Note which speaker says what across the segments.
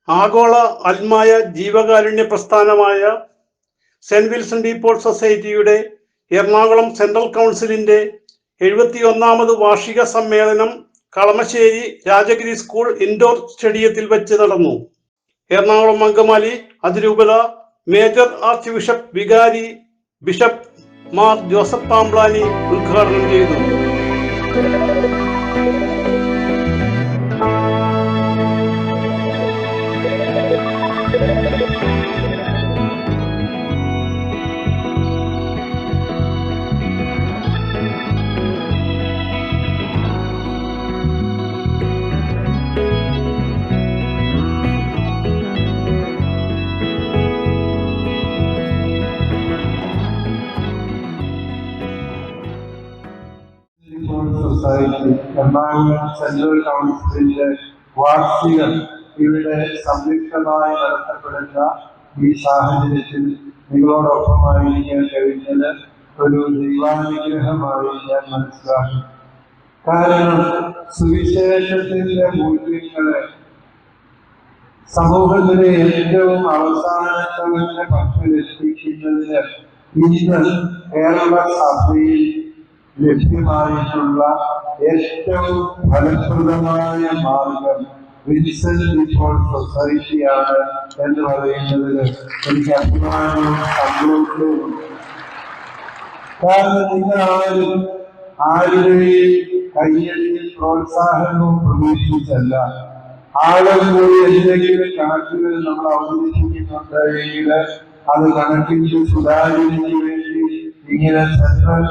Speaker 1: ആഗോള അൽമായ ജീവകാരുണ്യ പ്രസ്ഥാനമായ സെന്റ് വിൽസൺ ഡി പോൾ സൊസൈറ്റിയുടെ എറണാകുളം സെൻട്രൽ കൗൺസിലിന്റെ 71ാമത് വാർഷിക സമ്മേളനം കളമശ്ശേരി രാജഗിരി സ്കൂൾ ഇൻഡോർ സ്റ്റേഡിയത്തിൽ വെച്ച് നടന്നു. എറണാകുളം അങ്കമാലി അതിരൂപത മേജർ ആർച്ച് ബിഷപ്പ് വികാരി ബിഷപ്പ് മാർ ജോസഫ് പാംബ്ലാനി ഉദ്ഘാടനം ചെയ്തു.
Speaker 2: സൊസൈറ്റി എറണാകുളം സെൻട്രൽ കൗൺസിലിന്റെ വാർഷികം ഇവിടെ സംയുക്തമായി നടത്തപ്പെടുന്ന ഈ സാഹചര്യത്തിൽ നിങ്ങളോടൊപ്പമായിരിക്കാൻ കഴിഞ്ഞത് ഒരു ദൈവാനുഗ്രഹമായി ഞാൻ മനസ്സിലാക്കി. കാരണം സുവിശേഷത്തിന്റെ മൂല്യങ്ങളെ സമൂഹത്തിലെ ഏറ്റവും അവസാനത്തവന്റെ പക്കലെത്തിക്കുന്നതിന് ഇന്ന് കേരള സഭയിൽ ലഭ്യമായിട്ടുള്ള ഏറ്റവും ഫലപ്രദമായ മാർഗം വിൽസൺ ഡി പോൾ സൊസൈറ്റിയാണ് എന്ന് പറയുന്നതിൽ എനിക്ക് അഭിമാനവും സന്തോഷവും. കാരണം നിങ്ങൾ ആരുടെയും കയ്യടിയിൽ പ്രോത്സാഹനവും പ്രതീക്ഷിച്ചല്ല. ആളുകൾ കൂടി എന്തെങ്കിലും കണക്കുകൾ നമ്മൾ അവതരിപ്പിക്കുന്നുണ്ടെങ്കിൽ അത് കണക്കിന്റെ സുതാര്യതയ്ക്ക് വേണ്ടി ഇങ്ങനെ സെൻട്രൽ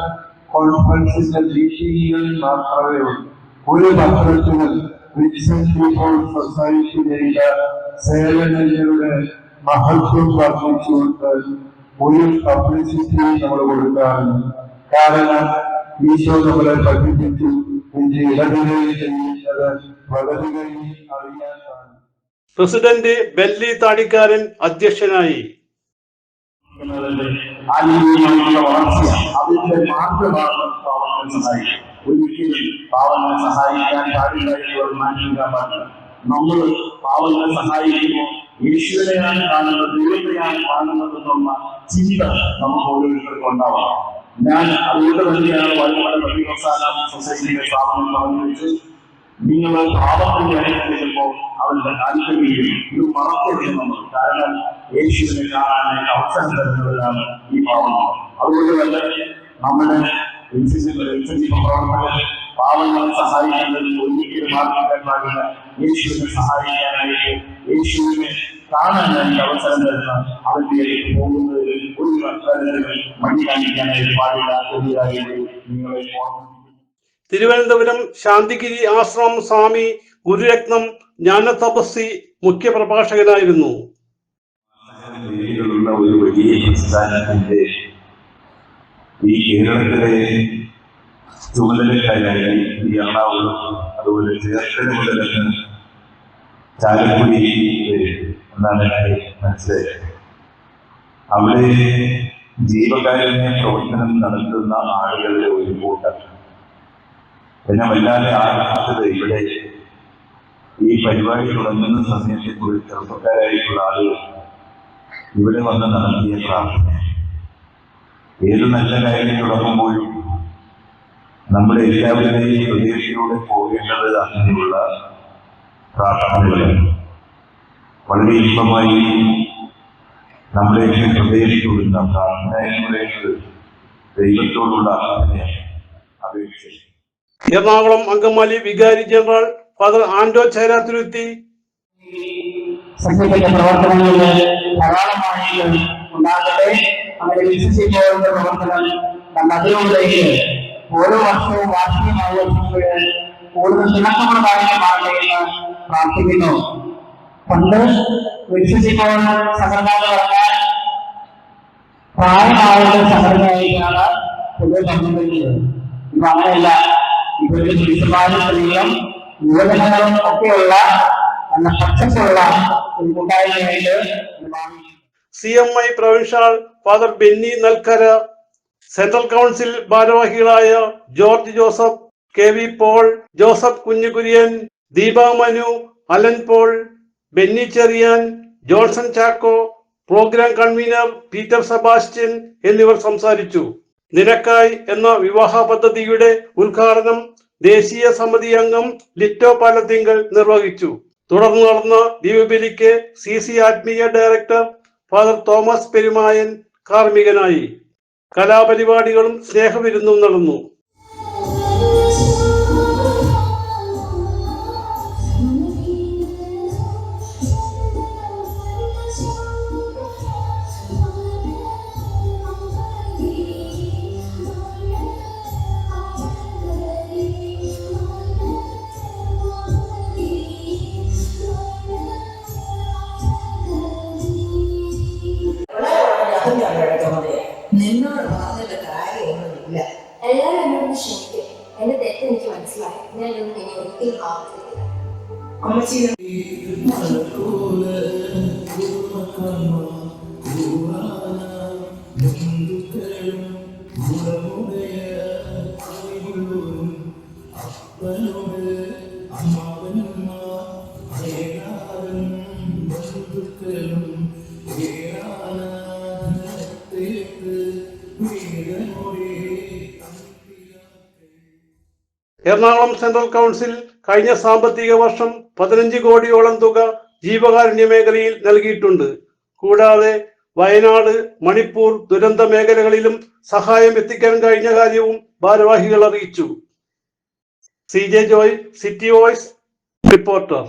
Speaker 2: കോൺഫറൻസിന്റെ മീറ്റിംഗുകളിൽ മാത്രമേ ഉള്ളൂ. ഒരു പത്രത്തിലും വിൽസൺ ഡി പോൾ സൊസൈറ്റി ചെയ്ത സേവനങ്ങളുടെ മഹത്വം വർദ്ധിച്ചുകൊണ്ട് ഒരു പബ്ലിസിറ്റിയും നമ്മൾ കൊടുക്കാറുണ്ട്. കാരണം ഈശോ നമ്മളെ പഠിപ്പിച്ചു ഇടപെടുകയും ചെയ്യുന്നത് വളരുകയും അറിയാനാണ്.
Speaker 1: പ്രസിഡന്റ് ബെല്ലി താടിക്കാരൻ അധ്യക്ഷനായി.
Speaker 3: ആത്മീയമായിട്ടുള്ള വളർച്ച അതിന്റെ മാർഗമാണ് പാവങ്ങളെ സഹായിക്കുക. ഒരിക്കലും പാവങ്ങളെ സഹായിക്കാൻ പാടില്ലായിട്ടുള്ള മാറ്റിക്കാൻ പാടില്ല. നമ്മൾ പാവങ്ങളെ സഹായിക്കുമ്പോൾ യേശുവിനെയാണ് കാണുന്നത്, ദൈവത്തെയാണ് കാണുന്നതെന്നുള്ള ചിന്ത നമുക്ക് ഓരോരുത്തർക്കും ഉണ്ടാവണം. ഞാൻ അതുകൊണ്ട് തന്നെയാണ് വൈകുന്നേര പ്രതിപ്രസ്ഥാന സൊസൈറ്റിയുടെ സ്ഥാപനം പറഞ്ഞു വെച്ച് നിങ്ങൾ പാവത്തിന്റെ ഇടയിൽ ചെല്ലുമ്പോൾ അവരുടെ താല്പര്യം ഇത് മറക്കരുത് നമ്മൾ. കാരണം യേശുവിനെ കാണാനായിട്ട് അവസരം തരുന്നവരാണ് ഈ പാവങ്ങൾ. അതുകൊണ്ട് തന്നെ നമ്മുടെ പ്രവർത്തകർ പാവങ്ങളെ സഹായിക്കുന്നതിൽ ഒരിക്കലും മാർഗിക്കാൻ പാടില്ല. യേശുവിനെ സഹായിക്കാനായിട്ട് യേശുവിനെ കാണാനായിട്ട് അവസരം തരുന്ന അവരിലേക്ക് പോകുന്നതിൽ ഒരു തരത്തിലും മടി കാണിക്കാനായിട്ട് പാടില്ല എന്നതായിട്ട് നിങ്ങളെ
Speaker 1: തിരുവനന്തപുരം ശാന്തിഗിരി ആശ്രമം സ്വാമി ഗുരുരത്നം ജ്ഞാനതപസ്വി മുഖ്യ പ്രഭാഷകനായിരുന്നു.
Speaker 3: ഒരു വലിയ പ്രസ്ഥാനത്തിന്റെ ഈ കേരളത്തിലെ ചുമതലക്കാരായി ഈ എറണാകുളം അതുപോലെ ചേർത്തല മുതലെന്ന് ചാലക്കുടി എന്നാണ് മനസ്സിലായത്. അവിടെ ജീവകാരുണ്യ പ്രവർത്തനം നടത്തുന്ന ആളുകളുടെ ഒരു കൂട്ടം. പിന്നെ വല്ലാതെ ആഗ്രഹത്തിൽ ഇവിടെ ഈ പരിപാടി തുടങ്ങുന്ന സമയത്ത് ഒരു ചെറുപ്പക്കാരായിട്ടുള്ള ആളുകൾ ഇവിടെ വന്ന് നടത്തിയ പ്രാർത്ഥന. ഏത് നല്ല കാര്യം തുടങ്ങുമ്പോഴും നമ്മുടെ എല്ലാവരുടെയും ഹൃദയത്തിലൂടെ പോകേണ്ടത് അങ്ങനെയുള്ള പ്രാർത്ഥനകളാണ്. വളരെ ഇഷ്ടമായി നമ്മുടെ ഹൃദയത്തിലുള്ള പ്രാർത്ഥന എന്ന് പറയുന്നത് ദൈവത്തോടുള്ള അപേക്ഷ.
Speaker 1: എറണാകുളം അങ്കമാലി വികാരി ജനറൽ ഫാദർ ആൻഡോ ചേരാത്തുരുത്തി
Speaker 4: സംഘത്തിന്റെ പ്രവർത്തനങ്ങളിൽ ധാരാളമായി ഉണ്ടാകട്ടെ. അങ്ങനെ വിശ്വസിക്കുന്ന പ്രവർത്തനം അതിലൂടെയും ഓരോ വർഷവും വാർഷികമായി വർഷങ്ങൾ കൂടുതൽ തിളക്കമുള്ളതായി മാറട്ടെയെന്ന് പ്രാർത്ഥിക്കുന്നു. പണ്ട് വിശ്വസിക്കുന്ന സംഘടന എന്ന് പറഞ്ഞാൽ പ്രായമായുള്ള സംഘടനയായിട്ടാണ് പൊതുവെ പറഞ്ഞിരുന്നത്. ഇപ്പൊ അങ്ങനെയല്ല. ഇവരുടെ പുരുഷന്മാരും സ്ത്രീകളും യുവജനങ്ങളും ഒക്കെയുള്ള നല്ല പച്ചപ്പുള്ള ഒരു കൂട്ടായ്മയായിട്ട്
Speaker 1: CMI provincial father Benny Nalkara, central council ഭാരവാഹികളായ George Joseph, KV Paul, Joseph Kunjukurian, Deepa Manu, Alan Paul, Benny Cherian, Johnson Chacko, programme convener Peter Sebastian എന്നിവർ സംസാരിച്ചു. നിനക്കായി എന്ന വിവാഹ പദ്ധതിയുടെ ഉദ്ഘാടനം ദേശീയ സമിതി അംഗം ലിറ്റോ പാലത്തിങ്കൽ നിർവഹിച്ചു. തുടർന്ന് നടന്ന ദിവ്യബലിക്ക് CC ആത്മീയ ഡയറക്ടർ ഫാദർ തോമസ് പെരുമായൻ കാർമ്മികനായി. കലാപരിപാടികളും സ്നേഹവിരുന്നും നടന്നു.
Speaker 5: നിന്നോട് പറഞ്ഞിട്ട് കാര്യമൊന്നുമില്ല. എല്ലാവരും എന്നോട് ക്ഷമിക്കും. എന്റെ തെറ്റ് എനിക്ക് മനസ്സിലായി. ഞാനൊന്നും ഇനി ഒരിക്കലും ആവർത്തിക്കില്ല. അമ്മച്ചി
Speaker 1: എറണാകുളം സെൻട്രൽ കൗൺസിൽ കഴിഞ്ഞ സാമ്പത്തിക വർഷം 15 കോടിയോളം തുക ജീവകാരുണ്യ മേഖലയിൽ നൽകിയിട്ടുണ്ട്. കൂടാതെ വയനാട്, മണിപ്പൂർ ദുരന്ത മേഖലകളിലും സഹായം എത്തിക്കാൻ കഴിഞ്ഞ കാര്യവും ഭാരവാഹികൾ അറിയിച്ചു. CJ Joy, city voice reporter.